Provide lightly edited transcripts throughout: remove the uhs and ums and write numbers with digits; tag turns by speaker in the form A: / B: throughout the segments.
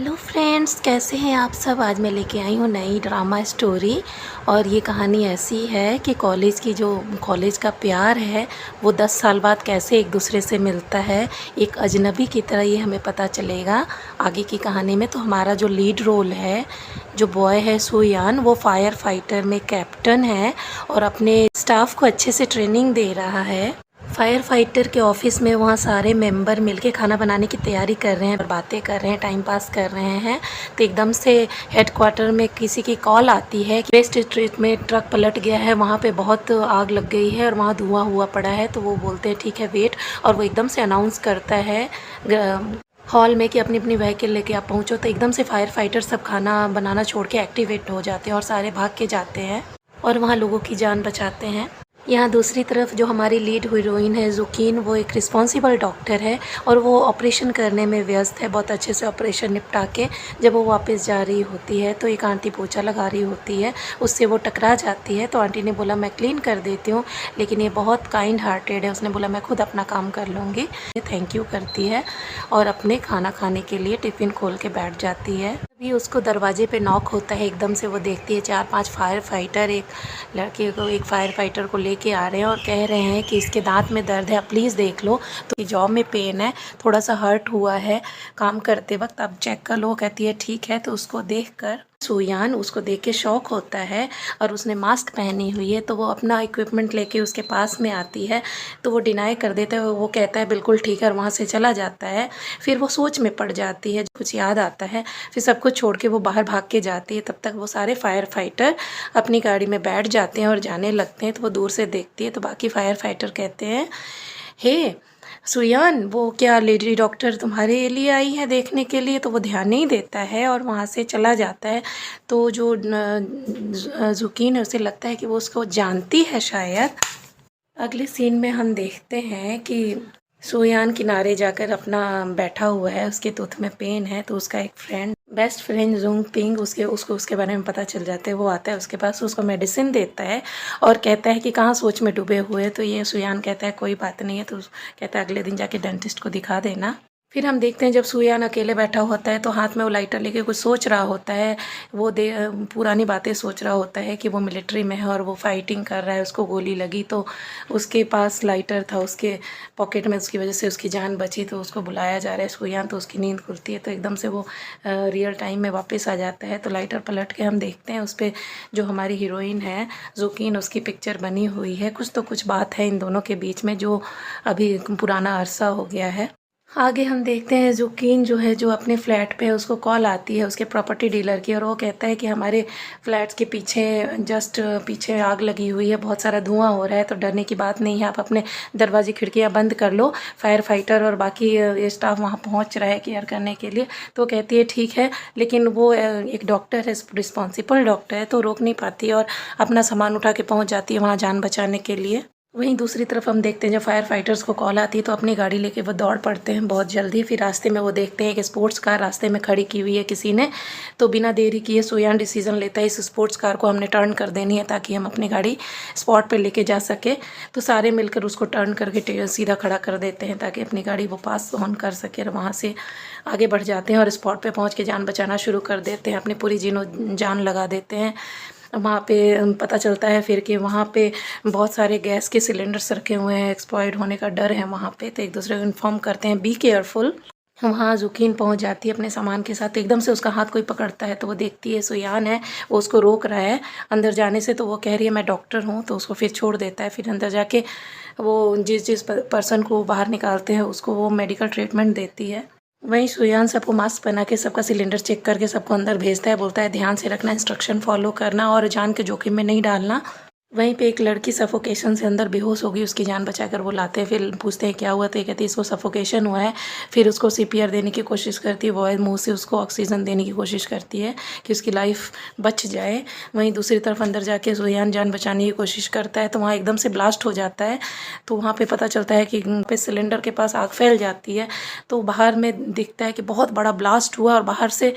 A: Hello friends, कैसे हैं आप सब। आज मैं लेके आई हूँ नई ड्रामा स्टोरी। और ये कहानी ऐसी है कि कॉलेज का प्यार है वो 10 साल बाद कैसे एक दूसरे से मिलता है। एक अजनबी की तरह ये हमें पता चलेगा आगे की कहानी में। तो हमारा जो लीड रोल है, जो बॉय है सुयान, वो फायर फाइटर में कैप्टन है और अपने स्टाफ को अच्छे से ट्रेनिंग दे रहा है। फायर फाइटर के ऑफिस में वहाँ सारे मेंबर मिलके खाना बनाने की तैयारी कर रहे हैं, बातें कर रहे हैं, टाइम पास कर रहे हैं। तो एकदम से हेडक्वार्टर में किसी की कॉल आती है कि वेस्ट स्ट्रीट में ट्रक पलट गया है, वहाँ पे बहुत आग लग गई है और वहाँ धुआं हुआ पड़ा है। तो वो बोलते हैं ठीक है वेट, और वो एकदम से अनाउंस करता है हॉल में कि अपनी अपनी व्हीकल लेके आप पहुँचो। तो एकदम से फायर फाइटर सब खाना बनाना छोड़ के एक्टिवेट हो जाते हैं और सारे भाग के जाते हैं और वहाँ लोगों की जान बचाते हैं। यहाँ दूसरी तरफ जो हमारी लीड हीरोइन है जुकीन, वो एक रिस्पॉन्सिबल डॉक्टर है और वो ऑपरेशन करने में व्यस्त है। बहुत अच्छे से ऑपरेशन निपटा के जब वो वापस जा रही होती है तो एक आंटी पोछा लगा रही होती है, उससे वो टकरा जाती है। तो आंटी ने बोला मैं क्लीन कर देती हूँ, लेकिन ये बहुत काइंड हार्टेड है, उसने बोला मैं खुद अपना काम कर लूँगी। थैंक यू करती है और अपने खाना खाने के लिए टिफ़िन खोल के बैठ जाती है। तभी उसको दरवाजे पे नॉक होता है। एकदम से वो देखती है 4-5 फायर फाइटर एक फायर फाइटर को लेके आ रहे हैं और कह रहे हैं कि इसके दांत में दर्द है, आप प्लीज़ देख लो। तो जॉ में पेन है, थोड़ा सा हर्ट हुआ है काम करते वक्त, अब चेक कर लो। कहती है ठीक है। तो उसको देखकर सुयान उसको देख के शॉक होता है और उसने मास्क पहनी हुई है। तो वो अपना इक्विपमेंट लेके उसके पास में आती है तो वो डिनाई कर देता है। वो कहता है बिल्कुल ठीक है और वहाँ से चला जाता है। फिर वो सोच में पड़ जाती है, कुछ याद आता है, फिर सब कुछ छोड़ के वो बाहर भाग के जाती है। तब तक वो सारे फायर फाइटर अपनी गाड़ी में बैठ जाते हैं और जाने लगते हैं। तो वो दूर से देखती है तो बाकी फायर फाइटर कहते हैं हे सुयान, वो क्या लेडी डॉक्टर तुम्हारे लिए आई है देखने के लिए। तो वो ध्यान नहीं देता है और वहाँ से चला जाता है। तो जो जुकीन है उसे लगता है कि वो उसको जानती है शायद। अगले सीन में हम देखते हैं कि सुयान किनारे जाकर अपना बैठा हुआ है, उसके टूथ में पेन है। तो उसका एक बेस्ट फ्रेंड जुंग पिंग उसको उसके बारे में पता चल जाता है। वो आता है उसके पास, उसको मेडिसिन देता है और कहता है कि कहाँ सोच में डूबे हुए। तो ये सुयान कहता है कोई बात नहीं है। तो कहता है अगले दिन जाके डेंटिस्ट को दिखा देना। फिर हम देखते हैं जब सुयान अकेले बैठा होता है तो हाथ में वो लाइटर लेके कुछ सोच रहा होता है। वो पुरानी बातें सोच रहा होता है कि वो मिलिट्री में है और वो फाइटिंग कर रहा है, उसको गोली लगी तो उसके पास लाइटर था उसके पॉकेट में, उसकी वजह से उसकी जान बची। तो उसको बुलाया जा रहा है सुयान। तो उसकी नींद खुलती है तो एकदम से वो रियल टाइम में वापस आ जाता है। तो लाइटर पलट के हम देखते हैं उस पर जो हमारी हीरोइन है जुकीन, उसकी पिक्चर बनी हुई है। कुछ बात है इन दोनों के बीच में जो अभी पुराना अरसा हो गया है। आगे हम देखते हैं जुकीन जो है, जो अपने फ्लैट पे है, उसको कॉल आती है उसके प्रॉपर्टी डीलर की और वो कहता है कि हमारे फ्लैट्स के पीछे जस्ट पीछे आग लगी हुई है, बहुत सारा धुआं हो रहा है। तो डरने की बात नहीं है, आप अपने दरवाजे खिड़कियां बंद कर लो, फायर फाइटर और बाकी स्टाफ वहाँ पहुँच रहा है केयर करने के लिए। तो कहती है ठीक है, लेकिन वो एक डॉक्टर है, रिस्पॉन्सिबल डॉक्टर है, तो रोक नहीं पाती और अपना सामान उठा के पहुँच जाती है वहाँ जान बचाने के लिए। वहीं दूसरी तरफ हम देखते हैं जब फायर फाइटर्स को कॉल आती है तो अपनी गाड़ी लेके वो दौड़ पड़ते हैं बहुत जल्दी। फिर रास्ते में वो देखते हैं कि स्पोर्ट्स कार रास्ते में खड़ी की हुई है किसी ने। तो बिना देरी किए सुयान डिसीजन लेता है इस स्पोर्ट्स कार को हमने टर्न कर देनी है ताकि हम अपनी गाड़ी स्पॉट पे लेके जा सके। तो सारे मिलकर उसको टर्न करके सीधा खड़ा कर देते हैं ताकि अपनी गाड़ी वो पास ऑन कर सके और वहाँ से आगे बढ़ जाते हैं और स्पॉट पे पहुँच के जान बचाना शुरू कर देते हैं, अपनी पूरी जान लगा देते हैं। वहाँ पे पता चलता है फिर कि वहाँ पे बहुत सारे गैस के सिलेंडर्स रखे हुए हैं, एक्सप्लॉइड होने का डर है वहाँ पे। तो एक दूसरे को इन्फॉर्म करते हैं बी केयरफुल। वहाँ जुकीन पहुँच जाती है अपने सामान के साथ। तो एकदम से उसका हाथ कोई पकड़ता है तो वो देखती है सुयान है, वो उसको रोक रहा है अंदर जाने से। तो वो कह रही है मैं डॉक्टर हूँ, तो उसको फिर छोड़ देता है। फिर अंदर जाके वो जिस पर्सन को बाहर निकालते हैं उसको वो मेडिकल ट्रीटमेंट देती है। वहीं सुयान सबको मास्क पहना के सबका सिलेंडर चेक करके सबको अंदर भेजता है, बोलता है ध्यान से रखना, इंस्ट्रक्शन फॉलो करना और जान के जोखिम में नहीं डालना। वहीं पे एक लड़की सफोकेशन से अंदर बेहोश होगी, उसकी जान बचाकर वो लाते हैं। फिर पूछते हैं क्या हुआ, तो ये कहती है इसको सफोकेशन हुआ है। फिर उसको सीपीआर देने की कोशिश करती है, वो मुंह से उसको ऑक्सीजन देने की कोशिश करती है कि उसकी लाइफ बच जाए। वहीं दूसरी तरफ अंदर जाके सुयान जान बचाने की कोशिश करता है तो वहाँ एकदम से ब्लास्ट हो जाता है। तो वहाँ पे पता चलता है कि पे सिलेंडर के पास आग फैल जाती है। तो बाहर में दिखता है कि बहुत बड़ा ब्लास्ट हुआ और बाहर से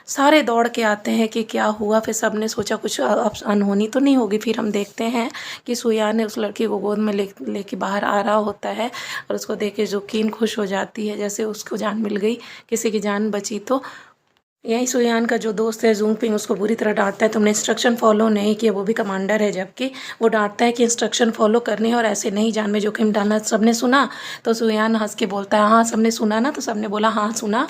A: सारे दौड़ के आते हैं कि क्या हुआ। फिर सब ने सोचा कुछ अनहोनी तो नहीं होगी। फिर हम देखते हैं कि सुयान ने उस लड़की को गोद में लेके बाहर आ रहा होता है और उसको देख के जुकीन खुश हो जाती है, जैसे उसको जान मिल गई, किसी की जान बची। तो यही सुयान का जो दोस्त है जूंगपिंग उसको बुरी तरह डांटता है, तुमने इंस्ट्रक्शन फॉलो नहीं किया, वो भी कमांडर है जबकि। वो डांटता है कि इंस्ट्रक्शन फॉलो करने हैं और ऐसे नहीं जान में जोखिम डालना। सबने सुना? तो सुयान हंस के बोलता है हाँ सबने सुना ना, तो सबने बोला हाँ सुना।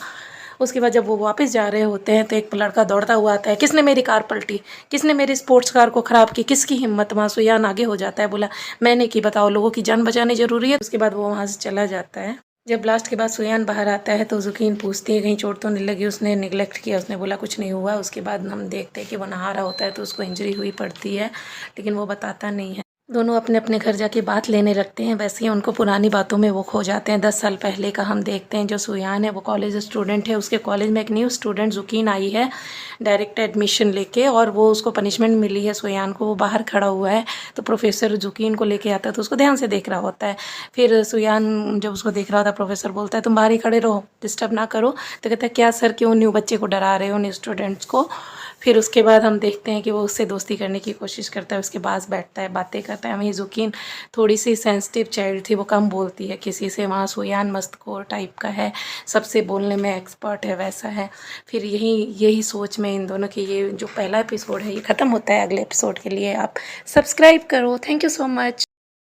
A: उसके बाद जब वो वापस जा रहे होते हैं तो एक लड़का दौड़ता हुआ आता है, किसने मेरी कार पलटी, किसने मेरी स्पोर्ट्स कार को ख़राब की, किसकी हिम्मत। वहाँ सुयान आगे हो जाता है, बोला मैंने की, बताओ लोगों की जान बचानी ज़रूरी है। उसके बाद वो वहाँ से चला जाता है। जब लास्ट के बाद सुयान बाहर आता है तो जुकीन पूछती है कहीं चोट तो नहीं लगी, उसने निगलेक्ट किया, उसने बोला कुछ नहीं हुआ। उसके बाद हम देखते हैं कि वो नहा रहा होता है तो उसको इंजरी हुई पड़ती है, लेकिन वो बताता नहीं है। दोनों अपने अपने घर जाके बात लेने लगते हैं, वैसे ही उनको पुरानी बातों में वो खो जाते हैं। 10 साल पहले का हम देखते हैं। जो सुयान है वो कॉलेज स्टूडेंट है, उसके कॉलेज में एक न्यू स्टूडेंट जुकीन आई है डायरेक्ट एडमिशन लेके, और वो उसको पनिशमेंट मिली है सुयान को। वो बाहर खड़ा हुआ है तो प्रोफेसर जुकीन को लेके आता है तो उसको ध्यान से देख रहा होता है। फिर सुयान जब उसको देख रहा होता है, प्रोफेसर बोलता है तुम बाहर ही खड़े रहो, डिस्टर्ब ना करो। तो कहता है क्या सर, क्यों न्यू बच्चे को डरा रहे हो, न्यू स्टूडेंट्स को। फिर उसके बाद हम देखते हैं कि वो उससे दोस्ती करने की कोशिश करता है, उसके पास बैठता है, बातें करता है। वहीं जुकीन थोड़ी सी सेंसिटिव चाइल्ड थी, वो कम बोलती है किसी से। वहाँ सुयान मस्तखोर टाइप का है, सबसे बोलने में एक्सपर्ट है, वैसा है। फिर यही सोच में इन दोनों की ये जो पहला एपिसोड है ये ख़त्म होता है। अगले एपिसोड के लिए आप सब्सक्राइब करो। Thank you so much.